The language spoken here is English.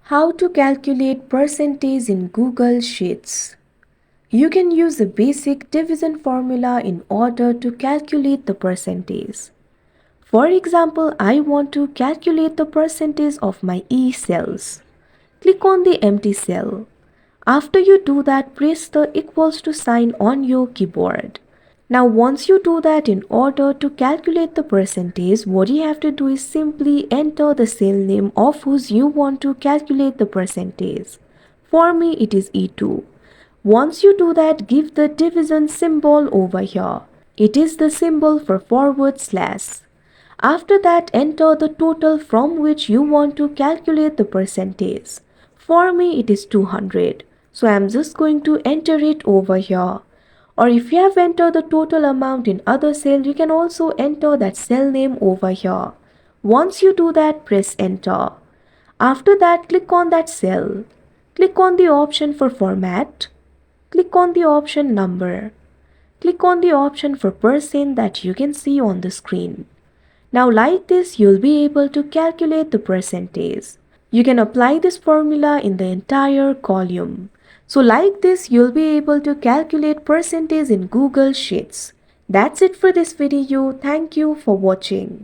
How to calculate percentage in Google Sheets. You can use the basic division formula in order to calculate the percentage. For example, I want to calculate the percentage of my E cells. Click on the empty cell. After you do that, press the equals to sign on your keyboard. Now once you do that, in order to calculate the percentage, what you have to do is simply enter the cell name of whose you want to calculate the percentage. For me it is E2. Once you do that, give the division symbol over here. It is the symbol for forward slash. After that, enter the total from which you want to calculate the percentage. For me it is 200. So I am just going to enter it over here. Or if you have entered the total amount in other cell, you can also enter that cell name over here. Once you do that, press enter. After that, click on that cell. Click on the option for format. Click on the option number. Click on the option for percent that you can see on the screen. Now like this, you'll be able to calculate the percentage. You can apply this formula in the entire column. So like this, you'll be able to calculate percentage in Google Sheets. That's it for this video. Thank you for watching.